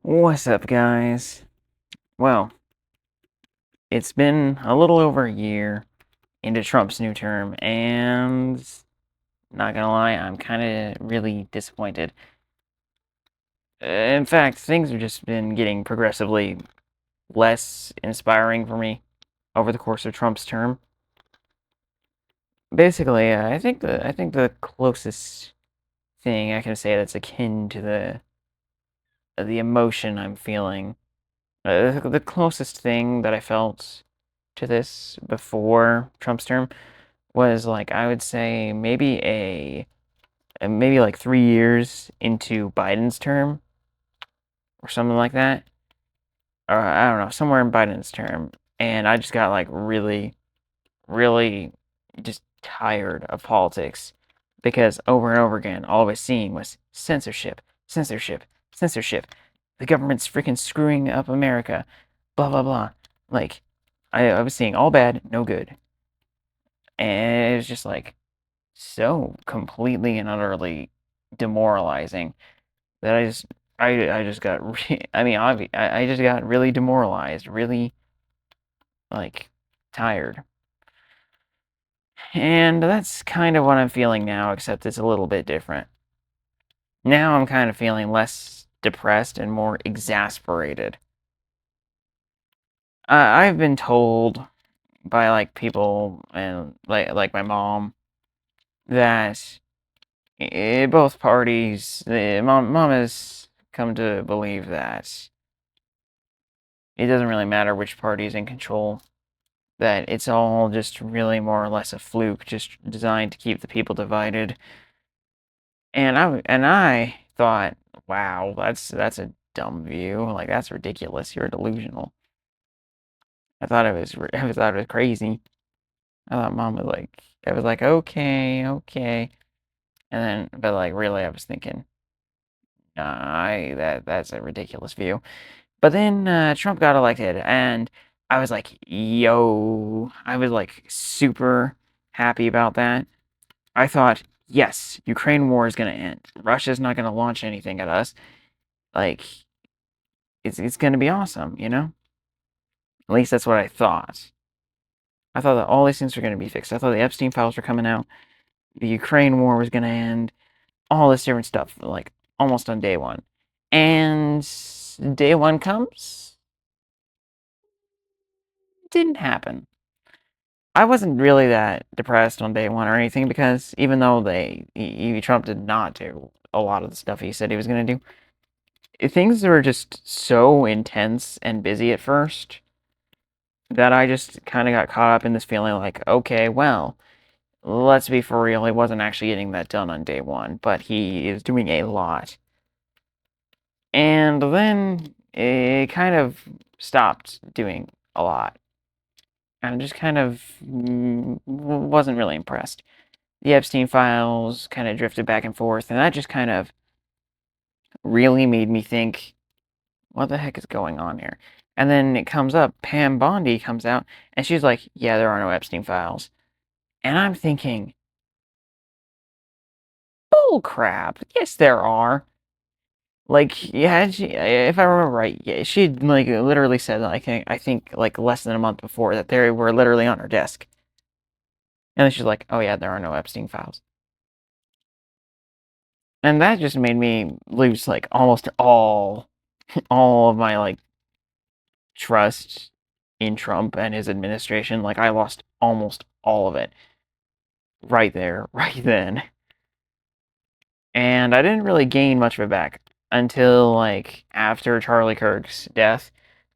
What's up, guys? Well, it's been a little over a year into Trump's new term, and not gonna lie, I'm kind of really disappointed. In fact, things have just been getting progressively less inspiring for me over the course of Trump's term. Basically, I think the closest thing I can say that's akin to the emotion I'm feeling, the closest thing that I felt to this before Trump's term was like I would say maybe like 3 years into Biden's term or something like that, or I don't know, somewhere in Biden's term, and I just got like really just tired of politics because over and over again, all I was seeing was censorship, censorship, censorship. The government's freaking screwing up America, blah blah blah. Like I was seeing all bad, no good, and it was just like so completely and utterly demoralizing that I just got I mean I just got really demoralized, really like tired. And that's kind of what I'm feeling now, except it's a little bit different. Now I'm kind of feeling less depressed and more exasperated. I've been told by like people and like my mom that both parties, mom has come to believe that it doesn't really matter which party is in control, that it's all just really more or less a fluke, just designed to keep the people divided. And I thought, wow, that's a dumb view. Like that's ridiculous. You're delusional. I thought it was crazy. I thought mom was like, I was like, okay, okay, and then, but like really, I was thinking, nah, that's a ridiculous view. But then Trump got elected, and I was like, yo, I was like super happy about that. I thought, yes, Ukraine war is going to end. Russia's not going to launch anything at us. Like, it's going to be awesome, you know? At least that's what I thought. I thought that all these things were going to be fixed. I thought the Epstein files were coming out. The Ukraine war was going to end. All this different stuff, like almost on day one. And day one comes, it didn't happen. I wasn't really that depressed on day one or anything because even though Trump did not do a lot of the stuff he said he was going to do, things were just so intense and busy at first that I just kind of got caught up in this feeling like, okay, well, let's be for real, he wasn't actually getting that done on day one, but he is doing a lot. And then it kind of stopped doing a lot. And just kind of wasn't really impressed. The Epstein files kind of drifted back and forth, and that just kind of really made me think, what the heck is going on here? And then it comes up, Pam Bondi comes out, and she's like, yeah, there are no Epstein files. And I'm thinking, bull crap, yes, there are. Like, yeah, if I remember right, yeah, she like literally said, I think like less than a month before that they were literally on her desk. And then she's like, oh yeah, there are no Epstein files. And that just made me lose like almost all of my like trust in Trump and his administration. Like I lost almost all of it right there, right then. And I didn't really gain much of it back until like after Charlie Kirk's death.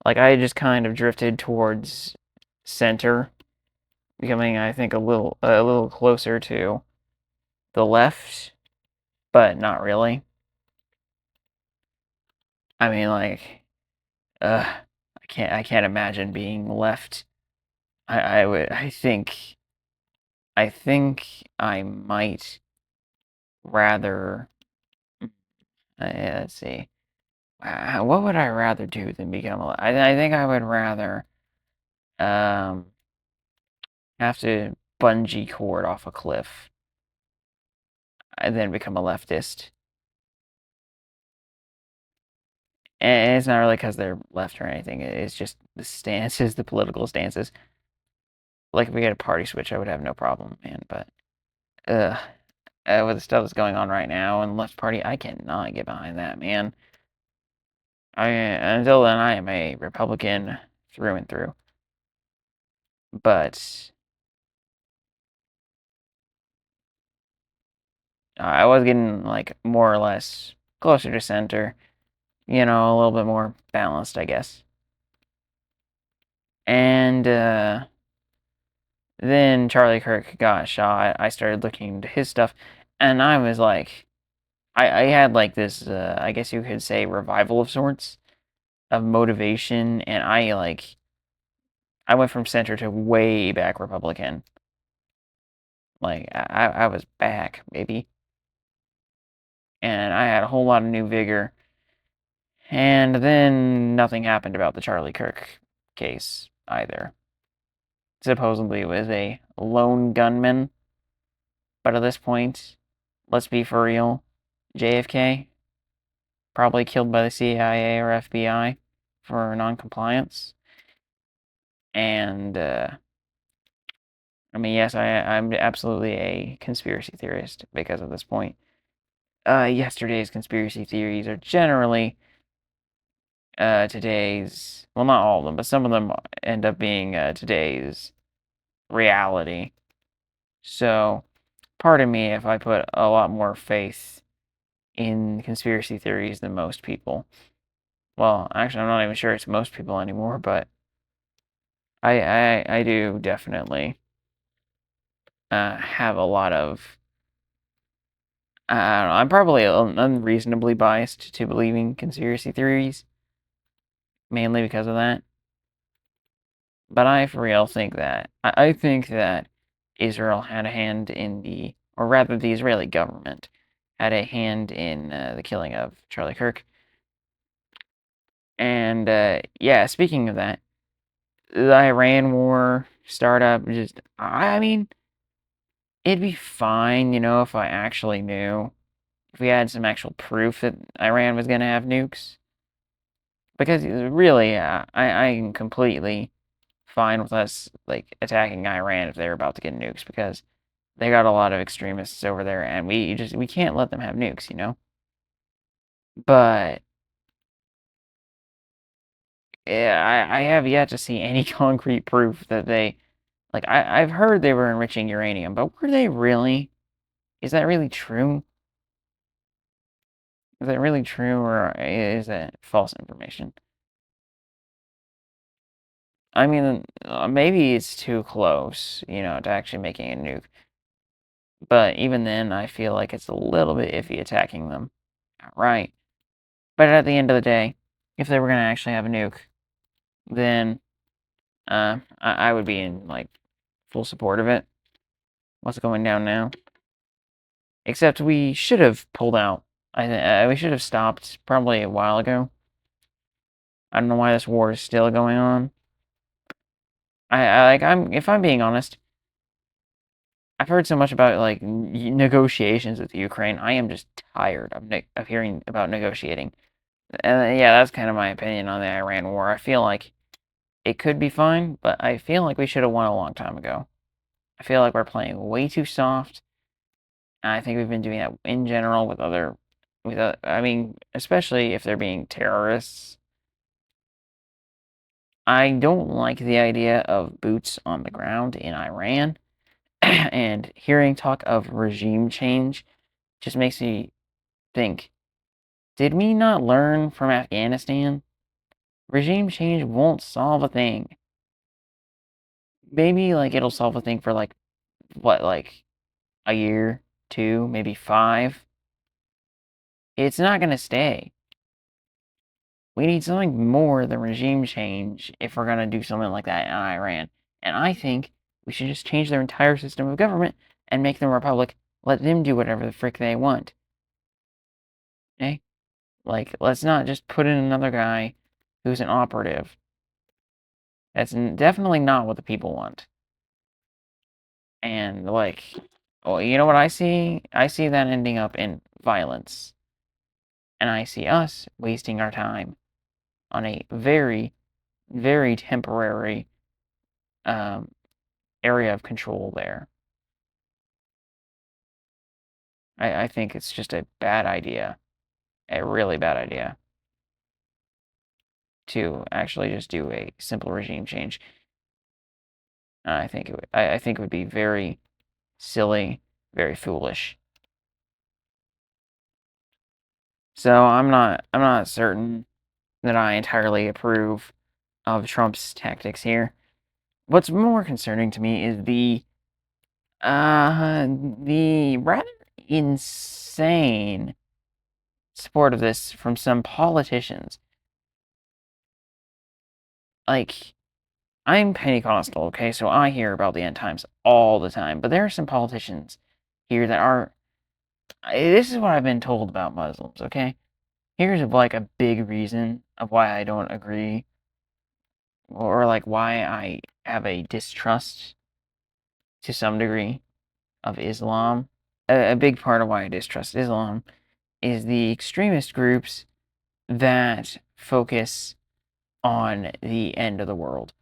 Like I just kind of drifted towards center, becoming I think a little closer to the left, but not really. I mean like I can't imagine being left. I would I think I might rather let's see. What would I rather do than become a I think I would rather um have to bungee cord off a cliff and then become a leftist. And it's not really because they're left or anything. It's just the stances, the political stances. Like if we get a party switch, I would have no problem, man. But uh, with the stuff that's going on right now and left party, I cannot get behind that, man. Until then, I am a Republican through and through. But I was getting like more or less closer to center. You know, a little bit more balanced, I guess. And then Charlie Kirk got shot. I started looking into his stuff, and I was like, I had like this, I guess you could say, revival of sorts of motivation, and I went from center to way back Republican. Like I was back, baby, and I had a whole lot of new vigor. And then nothing happened about the Charlie Kirk case either. Supposedly it was a lone gunman, but at this point, let's be for real, JFK probably killed by the CIA or FBI for noncompliance. And I mean, yes, I'm absolutely a conspiracy theorist because of this point. Yesterday's conspiracy theories are generally today's, well, not all of them, but some of them end up being today's reality. So, pardon me if I put a lot more faith in conspiracy theories than most people. Well, actually, I'm not even sure it's most people anymore, but I do definitely have a lot of. I don't know. I'm probably unreasonably biased to believing conspiracy theories, mainly because of that. But I, for real, think that I think that Israel had a hand in the, or rather, the Israeli government had a hand in the killing of Charlie Kirk. And yeah, speaking of that, the Iran war startup, just, I mean, it'd be fine, you know, if I actually knew, if we had some actual proof that Iran was going to have nukes. Because really, I'm completely fine with us, like, attacking Iran if they're about to get nukes, because they got a lot of extremists over there, and we can't let them have nukes, you know? But, yeah, I have yet to see any concrete proof that they, like, I've heard they were enriching uranium, but were they really? Is that really true? Is that really true, or is that false information? I mean, maybe it's too close, you know, to actually making a nuke. But even then, I feel like it's a little bit iffy attacking them outright. But at the end of the day, if they were going to actually have a nuke, then I would be in, like, full support of it. What's going down now? Except we should have pulled out. We should have stopped probably a while ago. I don't know why this war is still going on. If I'm being honest, I've heard so much about like negotiations with Ukraine. I am just tired of hearing about negotiating. And yeah, that's kind of my opinion on the Iran war. I feel like it could be fine, but I feel like we should have won a long time ago. I feel like we're playing way too soft. And I think we've been doing that in general with I mean, especially if they're being terrorists. I don't like the idea of boots on the ground in Iran, and hearing talk of regime change just makes me think, did we not learn from Afghanistan? Regime change won't solve a thing. Maybe like it'll solve a thing for like what, like a year, two, maybe 5. It's not gonna stay. We need something more than regime change if we're gonna do something like that in Iran. And I think we should just change their entire system of government and make them a republic. Let them do whatever the frick they want. Okay? Like, let's not just put in another guy who's an operative. That's definitely not what the people want. And, like, well, you know what I see? I see that ending up in violence. And I see us wasting our time. on a very, very temporary area of control there. I think it's just a bad idea, a really bad idea, to actually just do a simple regime change. I think I think it would be very silly, very foolish. So I'm not certain that I entirely approve of Trump's tactics here. What's more concerning to me is the rather insane support of this from some politicians. Like, I'm Pentecostal, okay, so I hear about the end times all the time, but there are some politicians here that are. This is what I've been told about Muslims, okay? Here's like a big reason of why I don't agree, or like why I have a distrust to some degree of Islam. A big part of why I distrust Islam is the extremist groups that focus on the end of the world.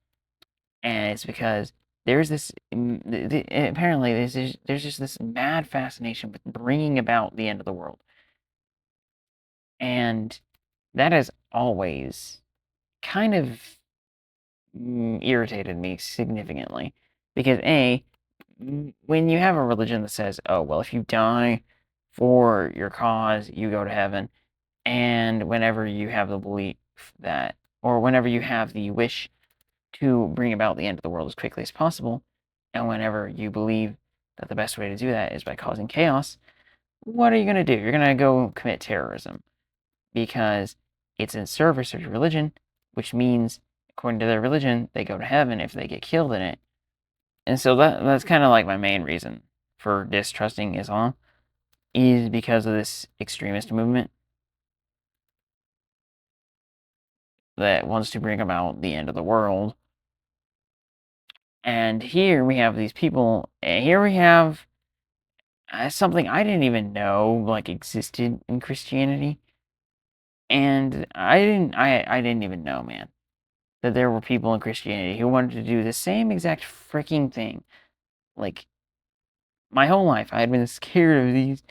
And it's because there's this apparently there's just this mad fascination with bringing about the end of the world. And that has always kind of irritated me significantly because when you have a religion that says, oh, well, if you die for your cause, you go to heaven, and whenever you have the belief that, or whenever you have the wish to bring about the end of the world as quickly as possible, and whenever you believe that the best way to do that is by causing chaos, what are you going to do? You're going to go commit terrorism because it's in service of your religion, which means, according to their religion, they go to heaven if they get killed in it. And so that's kind of like my main reason for distrusting Islam is because of this extremist movement that wants to bring about the end of the world. And here we have these people, and here we have something I didn't even know like existed in Christianity, and I didn't even know, man, that there were people in Christianity who wanted to do the same exact freaking thing. Like my whole life, I had been scared of these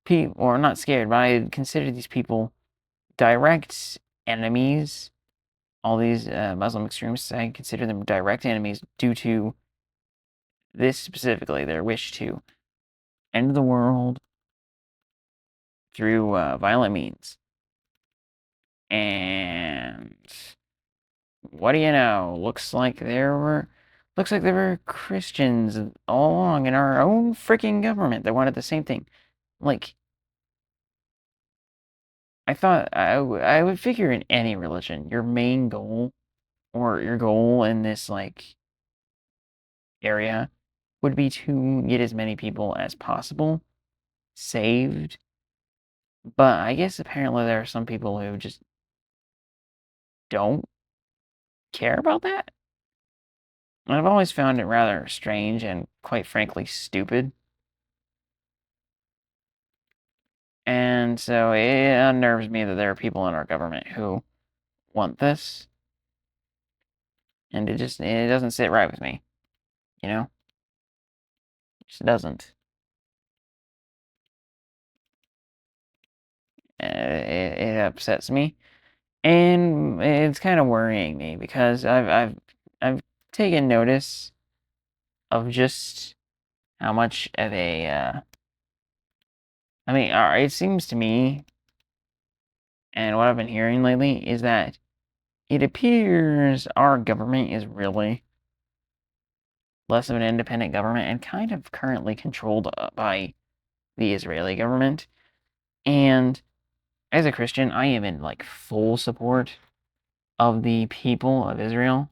people, or not scared, but I had considered these people direct enemies. All these Muslim extremists, I consider them direct enemies due to this specifically, their wish to end the world through violent means. And what do you know? Looks like there were Christians all along in our own freaking government that wanted the same thing. Like, I thought I would figure in any religion, your main goal or your goal in this like area would be to get as many people as possible saved. But I guess apparently there are some people who just don't care about that. And I've always found it rather strange and quite frankly stupid. And so it unnerves me that there are people in our government who want this. And it doesn't sit right with me. You know? It just doesn't. It upsets me. And it's kind of worrying me because I've taken notice of just how much of a I mean, it seems to me, and what I've been hearing lately is that it appears our government is really less of an independent government and kind of currently controlled by the Israeli government. And as a Christian, I am in like full support of the people of Israel.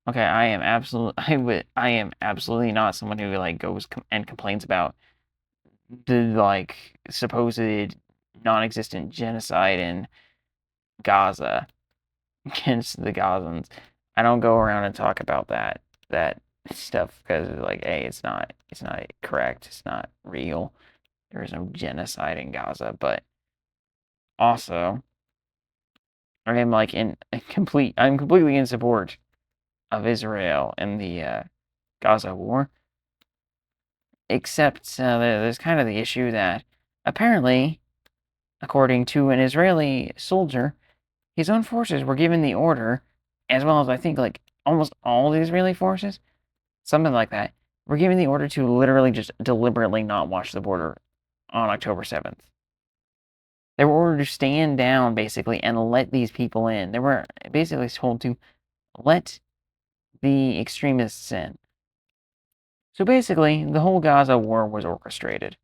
Okay, I am absolutely not someone who like goes and complains about the like supposed non-existent genocide in Gaza against the Gazans. I don't go around and talk about that stuff because like it's not correct. It's not real. There is no genocide in Gaza, but also I am like I'm completely in support of Israel and the Gaza war, except there's kind of the issue that apparently, according to an Israeli soldier, his own forces were given the order, as well as I think like almost all the Israeli forces, something like that, were given the order to literally just deliberately not watch the border on October 7th. They were ordered to stand down basically and let these people in. They were basically told to let the extremists in. So basically, the whole Gaza war was orchestrated.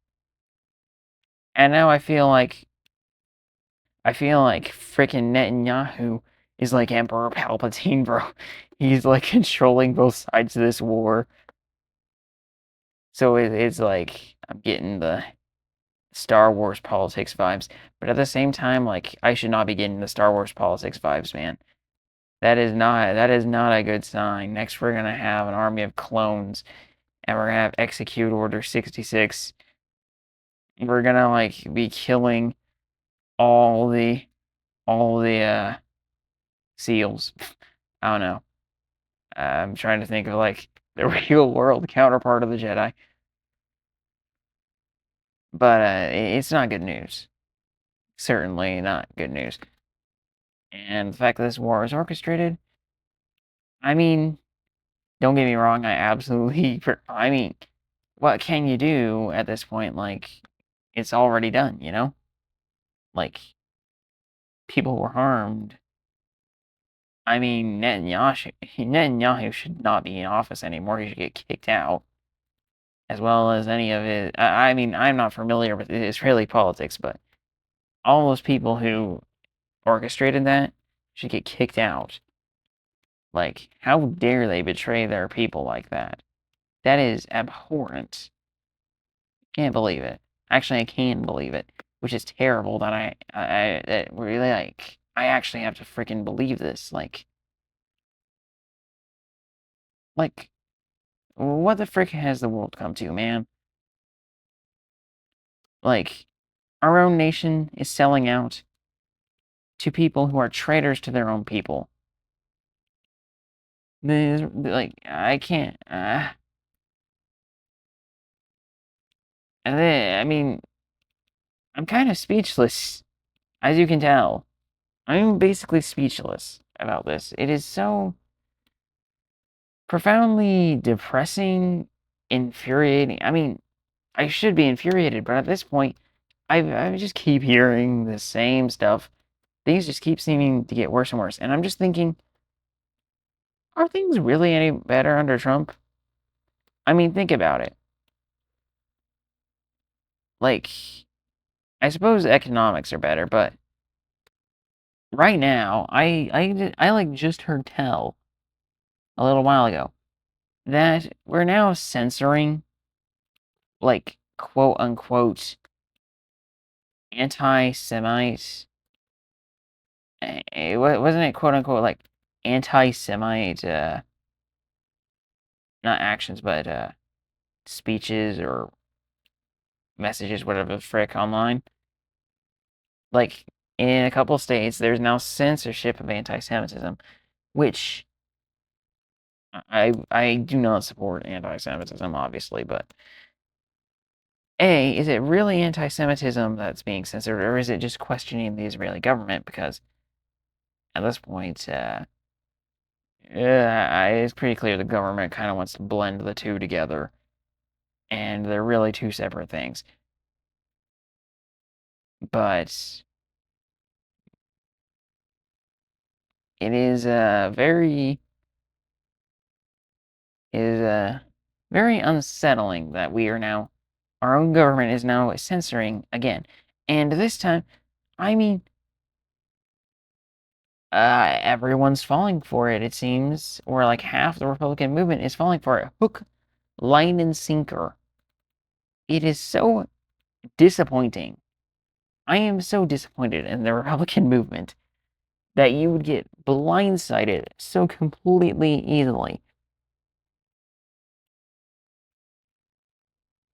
And now I feel like freaking Netanyahu is like Emperor Palpatine, bro. He's like controlling both sides of this war. So it's like I'm getting the Star Wars politics vibes, but at the same time, like I should not be getting the Star Wars politics vibes, man. That is not a good sign. Next, we're gonna have an army of clones, and we're gonna have Execute Order 66. We're gonna like be killing all the all the seals. I don't know. I'm trying to think of like the real world counterpart of the Jedi, but it's not good news. Certainly not good news. And the fact that this war is orchestrated, I mean, don't get me wrong, I absolutely, I mean, what can you do at this point? Like, it's already done, you know? Like, people were harmed. I mean, Netanyahu should not be in office anymore. He should get kicked out, as well as any of his. I mean, I'm not familiar with Israeli politics, but all those people who orchestrated that should get kicked out. Like, how dare they betray their people like that? That is abhorrent. Can't believe it. Actually, I can believe it, which is terrible that that really like I actually have to freaking believe this. Like, what the frick has the world come to, man? Like, our own nation is selling out to people who are traitors to their own people. Like, I can't. I mean, I'm kind of speechless, as you can tell. I'm basically speechless about this. It is so profoundly depressing, infuriating. I mean, I should be infuriated, but at this point, I just keep hearing the same stuff. Things just keep seeming to get worse and worse. And I'm just thinking, are things really any better under Trump? I mean, think about it. Like, I suppose economics are better, but right now, I like just heard tell a little while ago that we're now censoring like quote unquote anti-Semite. Wasn't it quote unquote like anti-Semite? Not actions, but speeches or messages, whatever the frick, online. Like in a couple states, there's now censorship of anti-Semitism, which I do not support anti-Semitism, obviously, but A, is it really anti-Semitism that's being censored, or is it just questioning the Israeli government? Because at this point, it's pretty clear the government kind of wants to blend the two together, and they're really two separate things. But it is very unsettling that we are now our own government is now censoring again, and this time, I mean, everyone's falling for it. It seems, or like half the Republican movement is falling for it, hook, line, and sinker. It is so disappointing. I am so disappointed in the Republican movement that you would get blindsided so completely easily.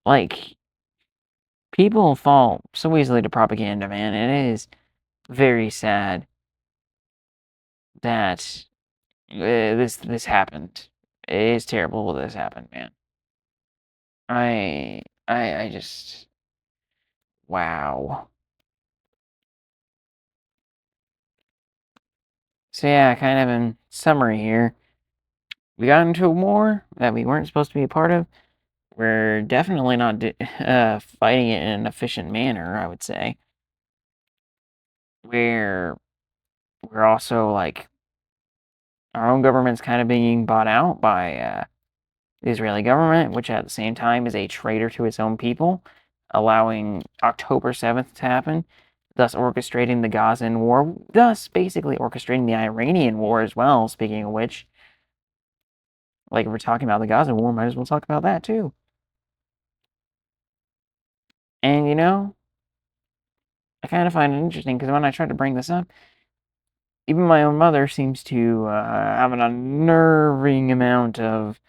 Like, people fall so easily to propaganda, man. It is very sad. that this happened. It is terrible that this happened, man. I just wow. So yeah, kind of in summary here, we got into a war that we weren't supposed to be a part of. We're definitely not fighting it in an efficient manner, I would say. We're we're also like our own government's kind of being bought out by the Israeli government, which at the same time is a traitor to its own people, allowing October 7th to happen, thus orchestrating the Gazan war, thus basically orchestrating the Iranian war as well. Speaking of which, like if we're talking about the Gaza war, might as well talk about that too. And you know, I kind of find it interesting because when I try to bring this up, even my own mother seems to have an unnerving amount of.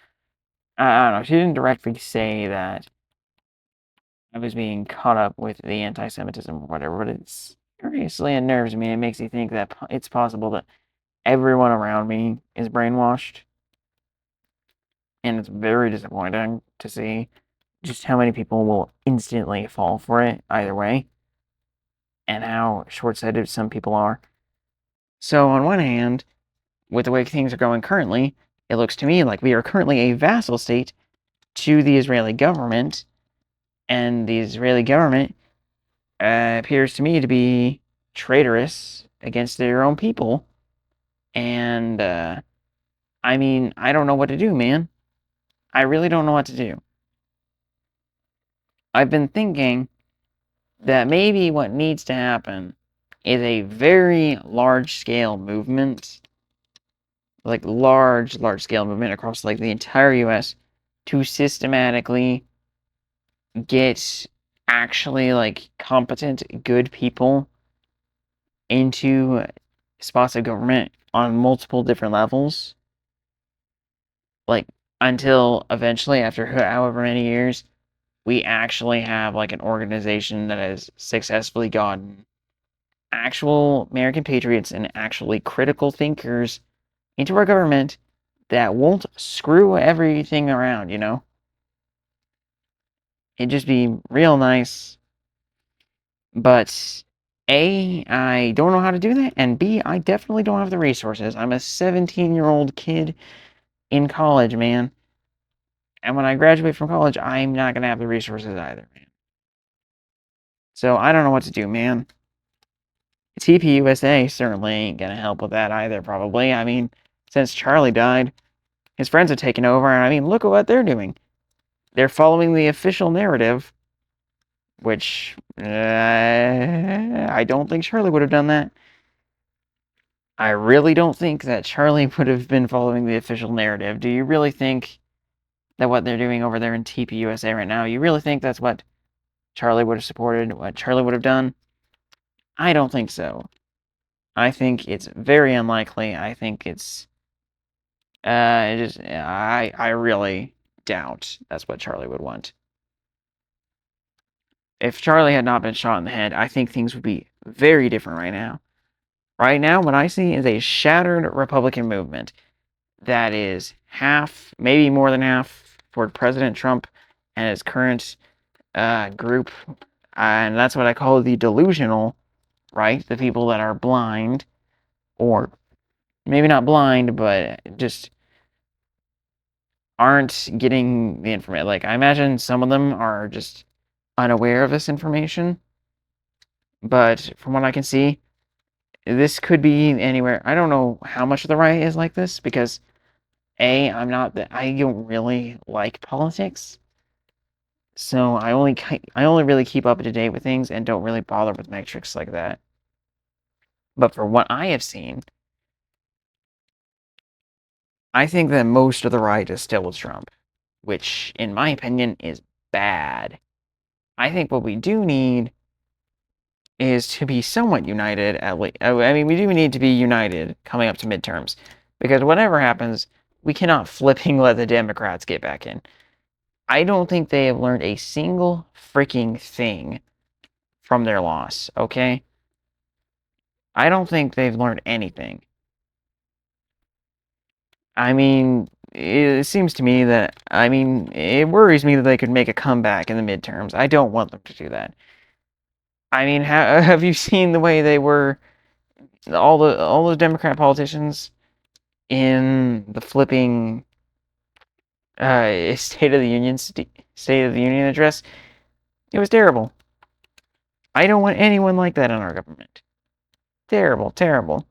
I don't know. She didn't directly say that I was being caught up with the anti-Semitism or whatever, but it seriously unnerves me. It makes me think that it's possible that everyone around me is brainwashed, and it's very disappointing to see just how many people will instantly fall for it either way, and how short-sighted some people are. So on one hand, with the way things are going currently, it looks to me like we are currently a vassal state to the Israeli government, and the Israeli government appears to me to be traitorous against their own people. And I mean, I don't know what to do, man. I really don't know what to do. I've been thinking that maybe what needs to happen is a very large scale movement, like large scale movement across like the entire US to systematically get actually like competent, good people into spots of government on multiple different levels, like until eventually, after however many years, we actually have like an organization that has successfully gotten actual American patriots and actually critical thinkers into our government that won't screw everything around, you know? It'd just be real nice. But A, I don't know how to do that, and B, I definitely don't have the resources. I'm a 17-year-old kid in college, man. And when I graduate from college, I'm not going to have the resources either, man. So I don't know what to do, man. TPUSA certainly ain't going to help with that either, probably. I mean, since Charlie died, his friends have taken over, and I mean, look at what they're doing. They're following the official narrative, which I don't think Charlie would have done that. I really don't think that Charlie would have been following the official narrative. Do you really think that what they're doing over there in TPUSA right now, you really think that's what Charlie would have supported, what Charlie would have done? I don't think so. I think it's very unlikely. I think it's I really doubt that's what Charlie would want. If Charlie had not been shot in the head, I think things would be very different right now. Right now, what I see is a shattered Republican movement that is half, maybe more than half, toward President Trump and his current group. And that's what I call the delusional, right? The people that are blind, or maybe not blind, but just aren't getting the information. Like, I imagine some of them are just unaware of this information. But from what I can see, this could be anywhere. I don't know how much of the right is like this because I don't really like politics. So I only really keep up to date with things and don't really bother with metrics like that. But for what I have seen, I think that most of the right is still with Trump, which in my opinion is bad. I think what we do need is to be somewhat united at least. I mean, we do need to be united coming up to midterms because whatever happens, we cannot flipping let the Democrats get back in. I don't think they have learned a single freaking thing from their loss, okay? I don't think they've learned anything. I mean, it seems to me that, I mean, it worries me that they could make a comeback in the midterms. I don't want them to do that. I mean, have you seen the way they were, all those Democrat politicians in the flipping State of the Union address? It was terrible. I don't want anyone like that in our government. Terrible, terrible.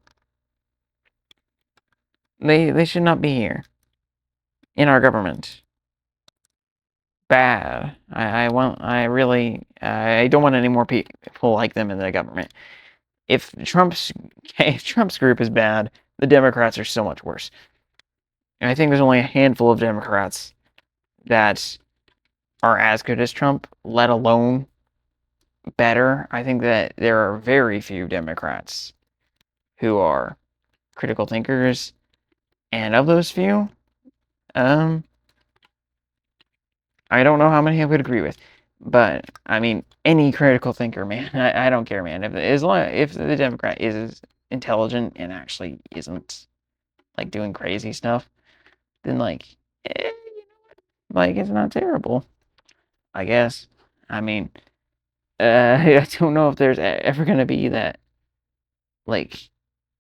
They should not be here in our government. Bad. I don't want any more people like them in the government. If Trump's group is bad, the Democrats are so much worse. And I think there's only a handful of Democrats that are as good as Trump, let alone better. I think that there are very few Democrats who are critical thinkers, and of those few, um, I don't know how many I would agree with, but I mean, any critical thinker, man, I don't care, man. If the Democrat is intelligent and actually isn't like doing crazy stuff, then like it's not terrible, I guess. I mean, I don't know if there's ever gonna be that like.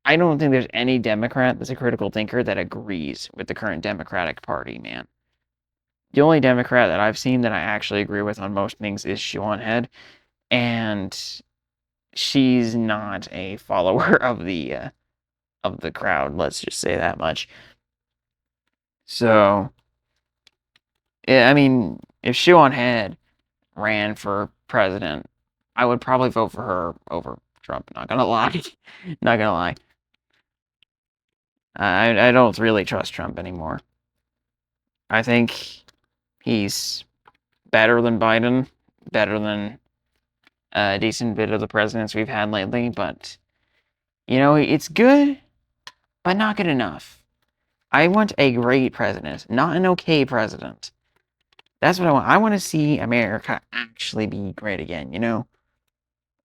I don't think there's any Democrat that's a critical thinker that agrees with the current Democratic Party, man. The only Democrat that I've seen that I actually agree with on most things is Siobhan Head, and she's not a follower of the crowd. Let's just say that much. So, yeah, I mean, if Siobhan Head ran for president, I would probably vote for her over Trump. Not gonna lie, not gonna lie. I don't really trust Trump anymore. I think he's better than Biden, better than a decent bit of the presidents we've had lately, but it's good, but not good enough. I want a great president, not an okay president. That's what I want. I want to see America actually be great again,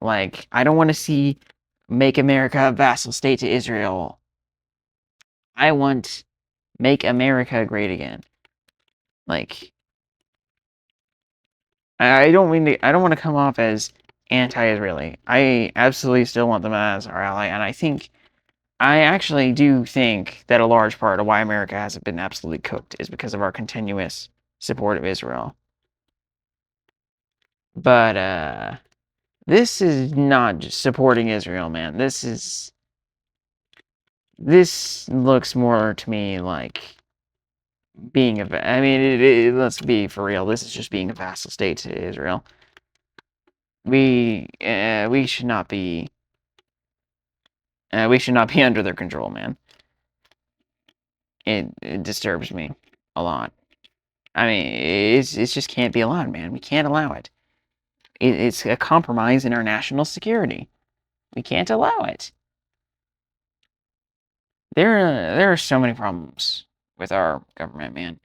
Like, I don't want to see make America a vassal state to Israel. I want make America great again. Like, I don't want to come off as anti-Israeli. I absolutely still want them as our ally, and I actually do think that a large part of why America hasn't been absolutely cooked is because of our continuous support of Israel. But this is not just supporting Israel, man. This looks more to me like being I mean, let's be for real. This is just being a vassal state to Israel. We should not be under their control, man. It disturbs me a lot. I mean, it just can't be allowed, man. We can't allow it. It's a compromise in our national security. We can't allow it. There are so many problems with our government, man.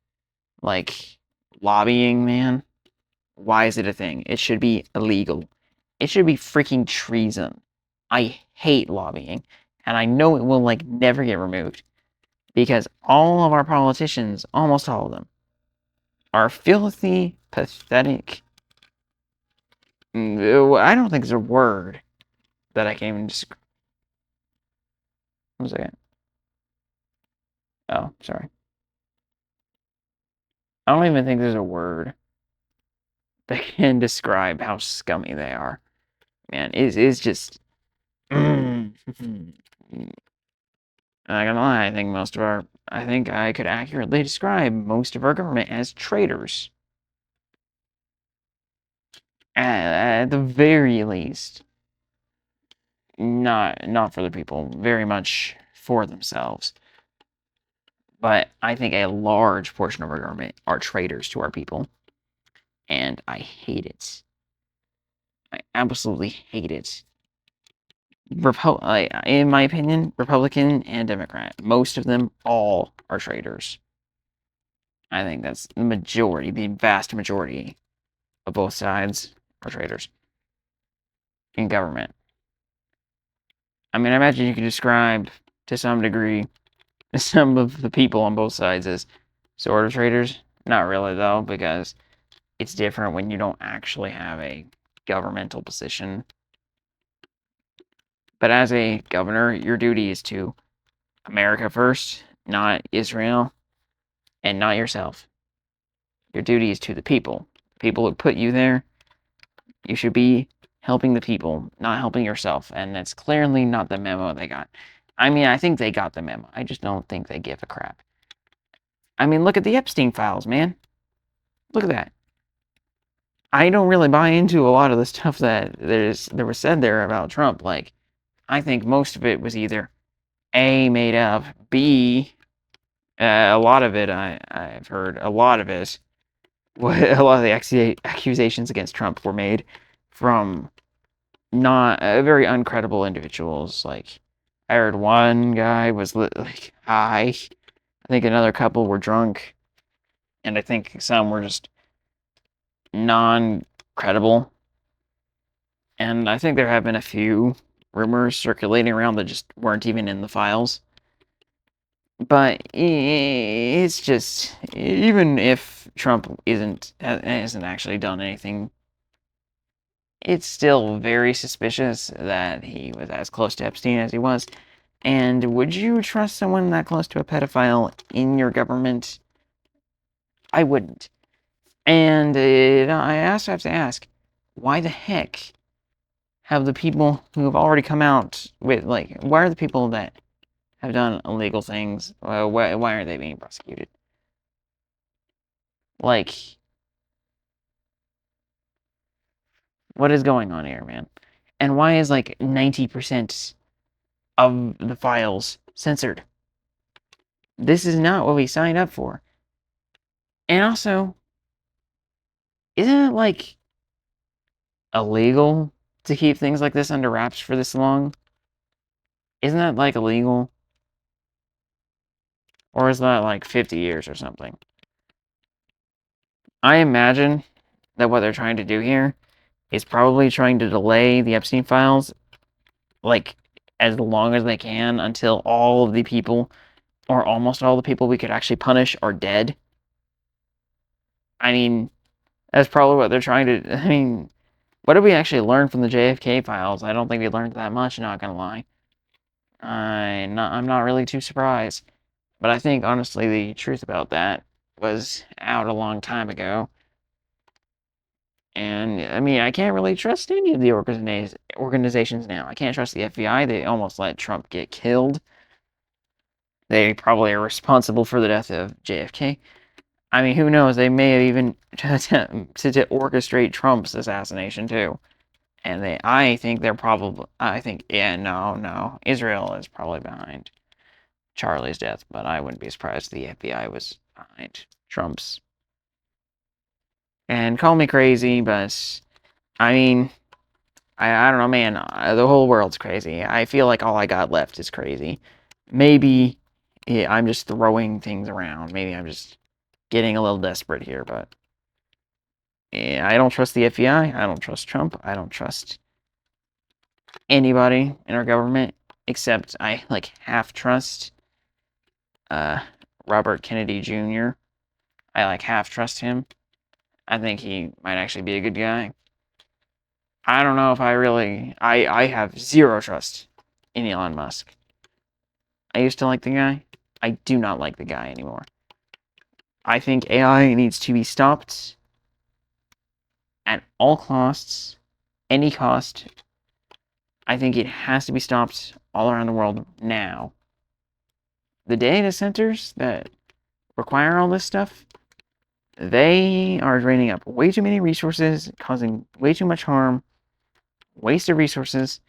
Like lobbying, man. Why is it a thing? It should be illegal. It should be freaking treason. I hate lobbying, and I know it will never get removed because all of our politicians, almost all of them, are filthy, pathetic. I don't think there's a word that I can even describe. One second. Oh, sorry. I don't even think there's a word that can describe how scummy they are. Man, it's just. I'm not gonna lie, I think I could accurately describe most of our government as traitors. At the very least. Not for the people, very much for themselves. But I think a large portion of our government are traitors to our people. And I hate it. I absolutely hate it. In my opinion, Republican and Democrat, most of them all are traitors. I think that's the majority, the vast majority of both sides are traitors in government. I mean, I imagine you could describe to some degree some of the people on both sides as sort of traitors. Not really, though, because it's different when you don't actually have a governmental position. But as a governor, your duty is to America first, not Israel, and not yourself. Your duty is to the people. People who put you there, you should be helping the people, not helping yourself. And that's clearly not the memo they got. I mean, I think they got the memo. I just don't think they give a crap. I mean, look at the Epstein files, man. Look at that. I don't really buy into a lot of the stuff that there was said there about Trump. Like, I think most of it was either A, made up, B, a lot of it, I've heard, a lot of it, a lot of the accusations against Trump were made from not very uncredible individuals. Like, I heard one guy was like high. I think another couple were drunk, and I think some were just non-credible. And I think there have been a few rumors circulating around that just weren't even in the files. But it's just, even if Trump hasn't actually done anything, it's still very suspicious that he was as close to Epstein as he was. And would you trust someone that close to a pedophile in your government? I wouldn't. And I also have to ask, why the heck have the people who have already come out with, like, why are the people that have done illegal things, why aren't they being prosecuted? Like, what is going on here, man? And why is, like, 90% of the files censored? This is not what we signed up for. And also, isn't it, like, illegal to keep things like this under wraps for this long? Isn't that, like, illegal? Or is that, like, 50 years or something? I imagine that what they're trying to do here is probably trying to delay the Epstein files, like, as long as they can until all of the people, or almost all the people we could actually punish, are dead. I mean, that's probably what they're trying to. I mean, what did we actually learn from the JFK files? I don't think we learned that much, not gonna lie. I'm not really too surprised. But I think, honestly, the truth about that was out a long time ago. And, I mean, I can't really trust any of the organizations now. I can't trust the FBI. They almost let Trump get killed. They probably are responsible for the death of JFK. I mean, who knows? They may have even attempted to orchestrate Trump's assassination, too. And I think they're probably, yeah, no. Israel is probably behind Charlie's death, but I wouldn't be surprised if the FBI was behind Trump's. And call me crazy, but I mean, I don't know, man. The whole world's crazy. I feel like all I got left is crazy. Maybe yeah, I'm just throwing things around. Maybe I'm just getting a little desperate here, but yeah, I don't trust the FBI. I don't trust Trump. I don't trust anybody in our government except I like half trust Robert Kennedy Jr. I like half trust him. I think he might actually be a good guy. I don't know if I really. I have zero trust in Elon Musk. I used to like the guy. I do not like the guy anymore. I think AI needs to be stopped at all costs, any cost. I think it has to be stopped all around the world now. The data centers that require all this stuff, they are draining up way too many resources, causing way too much harm, waste of resources.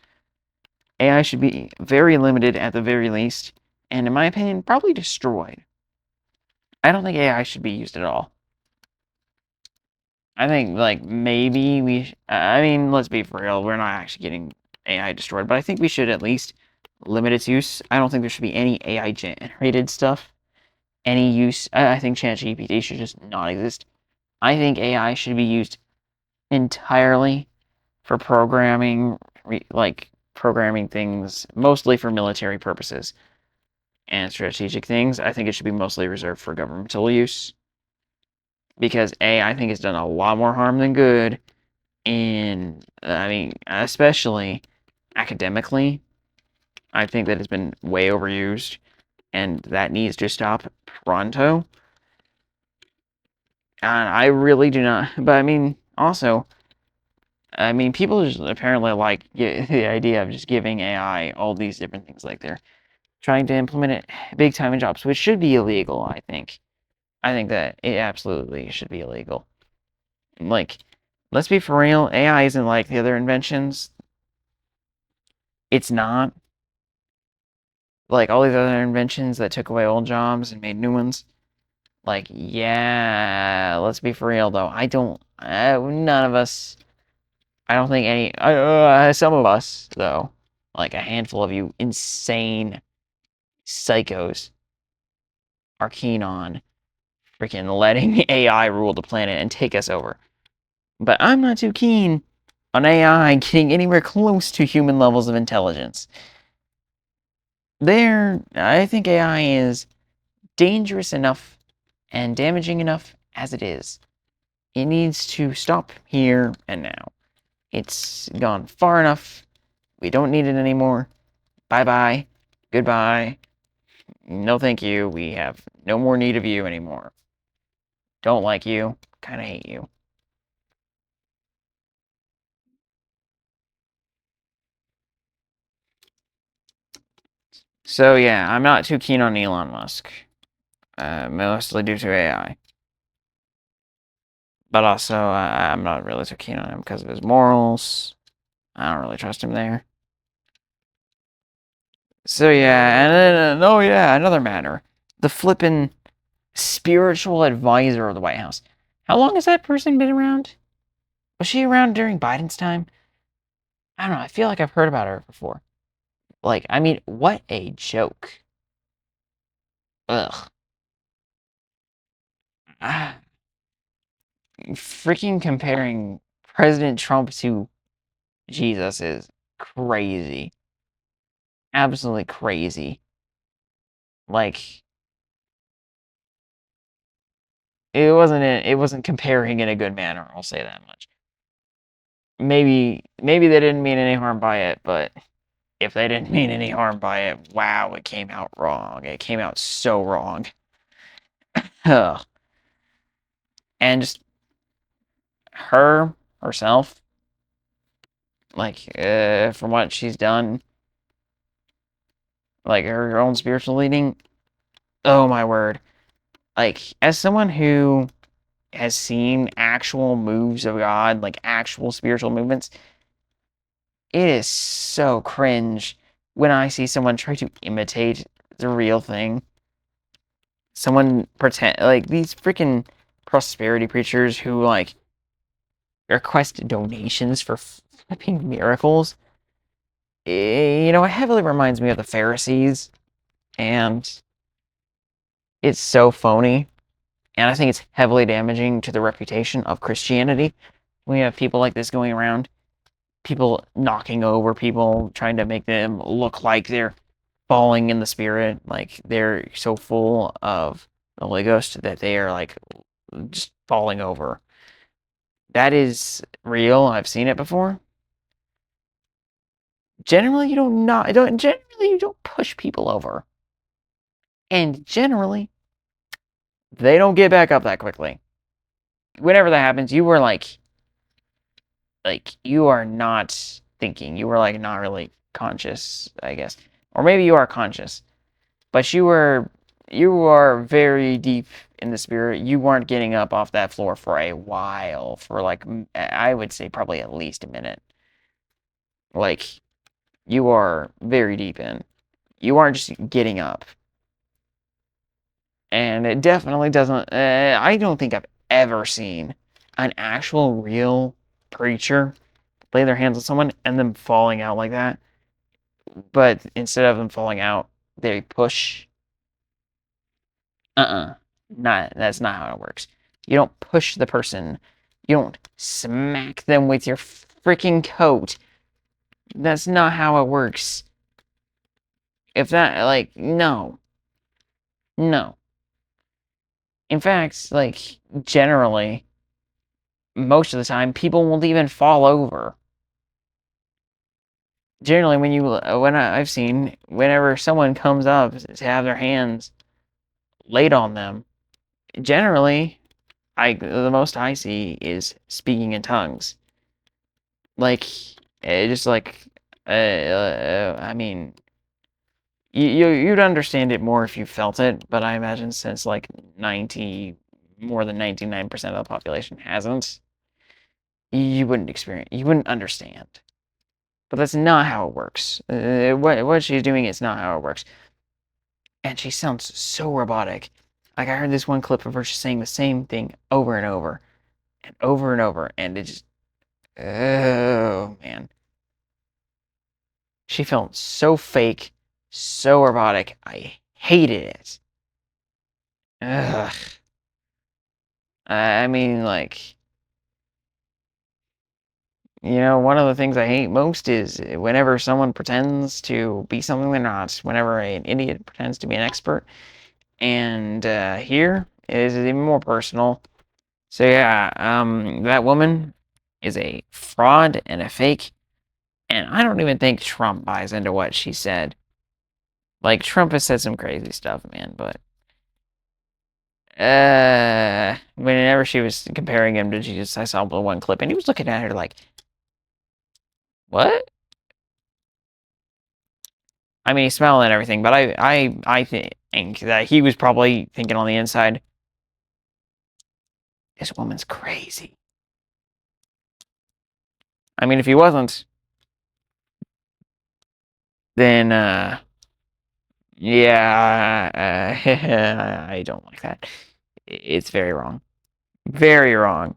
AI should be very limited at the very least, and in my opinion, probably destroyed. I don't think AI should be used at all. I think, like, maybe I mean, let's be for real, we're not actually getting AI destroyed, but I think we should at least limit its use. I don't think there should be any AI generated stuff. Any use, I think ChatGPT should just not exist. I think AI should be used entirely for programming, like, programming things, mostly for military purposes. and strategic things, I think it should be mostly reserved for governmental use. Because A, I think it's done a lot more harm than good, and I mean, especially academically, I think that it's been way overused, and that needs to stop pronto. And I really do not, but I mean, also, I mean, people just apparently like the idea of just giving AI all these different things, like they're trying to implement it big time in jobs, which should be illegal, I think. I think that it absolutely should be illegal. Like, let's be for real, AI isn't like the other inventions. It's not. Like all these other inventions that took away old jobs and made new ones. Like, yeah, let's be for real though. None of us, I don't think any, some of us though, like a handful of you insane psychos are keen on freaking letting AI rule the planet and take us over. But I'm not too keen on AI getting anywhere close to human levels of intelligence. I think AI is dangerous enough and damaging enough as it is. It needs to stop here and now. It's gone far enough. We don't need it anymore. Bye bye. Goodbye. No thank you. We have no more need of you anymore. Don't like you. Kinda hate you. So yeah, I'm not too keen on Elon Musk. Mostly due to AI. But also, I'm not really too keen on him because of his morals. I don't really trust him there. So yeah, and then, oh yeah, another matter. The flippin' spiritual advisor of the White House. How long has that person been around? Was she around during Biden's time? I don't know, I feel like I've heard about her before. Like, I mean, what a joke. Ugh. Ah, freaking comparing President Trump to Jesus is crazy. Absolutely crazy. Like, it wasn't comparing in a good manner, I'll say that much. Maybe they didn't mean any harm by it, but if they didn't mean any harm by it, wow, it came out wrong. It came out so wrong. Ugh. And just her herself, like from what she's done, like her own spiritual leading. Oh my word! Like as someone who has seen actual moves of God, like actual spiritual movements, it is so cringe when I see someone try to imitate the real thing. Someone pretend like these freaking prosperity preachers who like request donations for flipping miracles. It heavily reminds me of the Pharisees, and it's so phony. And I think it's heavily damaging to the reputation of Christianity. We have people like this going around, people knocking over people, trying to make them look like they're falling in the spirit, like they're so full of the Holy Ghost that they are like just falling over. That is real. I've seen it before. Generally, you don't push people over, and generally, they don't get back up that quickly. Whenever that happens, you were like you are not thinking. You were like not really conscious, I guess, or maybe you are conscious, but you are very deep in the spirit. You weren't getting up off that floor for a while, for like I would say probably at least a minute. Like you are very deep in. You aren't just getting up. And it definitely doesn't. I don't think I've ever seen an actual real preacher lay their hands on someone and them falling out like that. But instead of them falling out, they push. Not that's not how it works. You don't push the person. You don't smack them with your freaking coat. That's not how it works. If that, like, no. No. In fact, like, generally, most of the time, people won't even fall over. Generally, I've seen, whenever someone comes up to have their hands laid on them, generally, the most I see is speaking in tongues. Like, just like, I mean, you'd understand it more if you felt it, but I imagine since like more than 99% of the population hasn't, you wouldn't understand. But that's not how it works. What she's doing is not how it works. And she sounds so robotic. Like, I heard this one clip of her just saying the same thing over and over and over and over, and it just, oh man. She felt so fake, so robotic. I hated it. Ugh. I mean, like, one of the things I hate most is whenever someone pretends to be something they're not, whenever an idiot pretends to be an expert. And here is even more personal. So yeah, that woman is a fraud and a fake, and I don't even think Trump buys into what she said. Like, Trump has said some crazy stuff, man, but whenever she was comparing him to Jesus, I saw the one clip, and he was looking at her like, what? I mean, he's smiling and everything, but I think that he was probably thinking on the inside, this woman's crazy. I mean, if he wasn't, then, yeah, I don't like that. It's very wrong. Very wrong.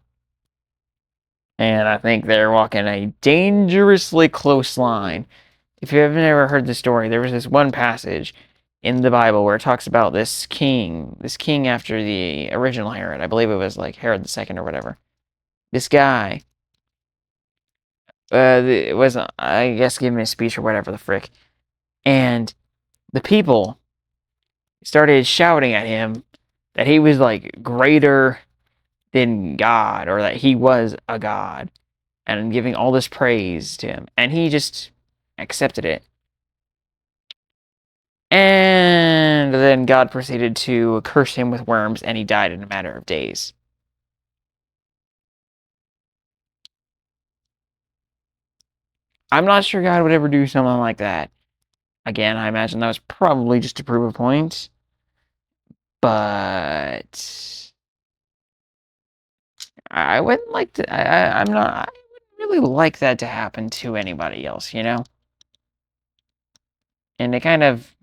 And I think they're walking a dangerously close line. If you have never heard the story, there was this one passage in the Bible where it talks about this king after the original Herod. I believe it was like Herod II or whatever. This guy was, I guess, giving a speech or whatever the frick. And the people started shouting at him that he was like greater than God, or that he was a god, and giving all this praise to him. And he just accepted it. And then God proceeded to curse him with worms, and he died in a matter of days. I'm not sure God would ever do something like that. Again, I imagine that was probably just to prove a point. But I wouldn't like to. I'm not. I wouldn't really like that to happen to anybody else, And it kind of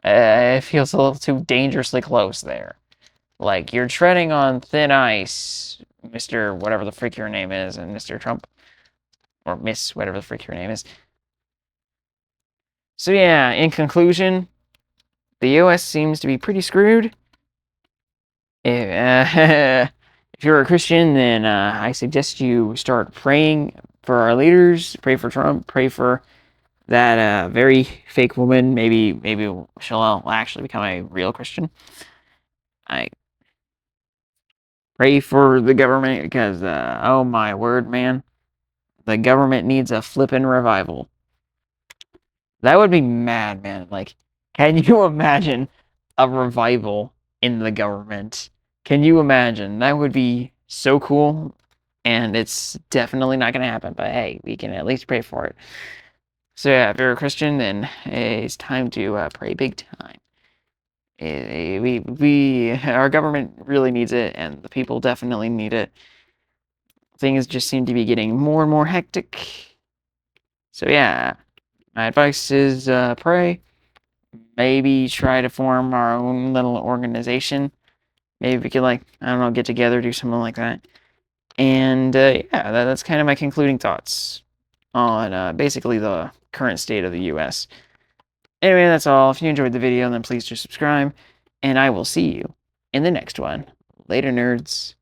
it feels a little too dangerously close there. Like, you're treading on thin ice, Mr. whatever the freak your name is, and Mr. Trump, or Miss whatever the freak your name is. So yeah, in conclusion, the U.S. seems to be pretty screwed. If you're a Christian, then I suggest you start praying for our leaders, pray for Trump, pray for that very fake woman. Maybe she'll actually become a real Christian. I pray for the government because, oh my word, man, the government needs a flippin' revival. That would be mad, man. Like, can you imagine a revival in the government? Can you imagine? That would be so cool, and it's definitely not going to happen, but hey, we can at least pray for it. So yeah, if you're a Christian, then it's time to pray big time. Our government really needs it, and the people definitely need it. Things just seem to be getting more and more hectic. So yeah, my advice is pray. Maybe try to form our own little organization. Maybe we could, like, I don't know, get together, do something like that. And yeah, that's kind of my concluding thoughts on basically the current state of the US. Anyway, that's all. If you enjoyed the video, then please do subscribe, and I will see you in the next one. Later, nerds.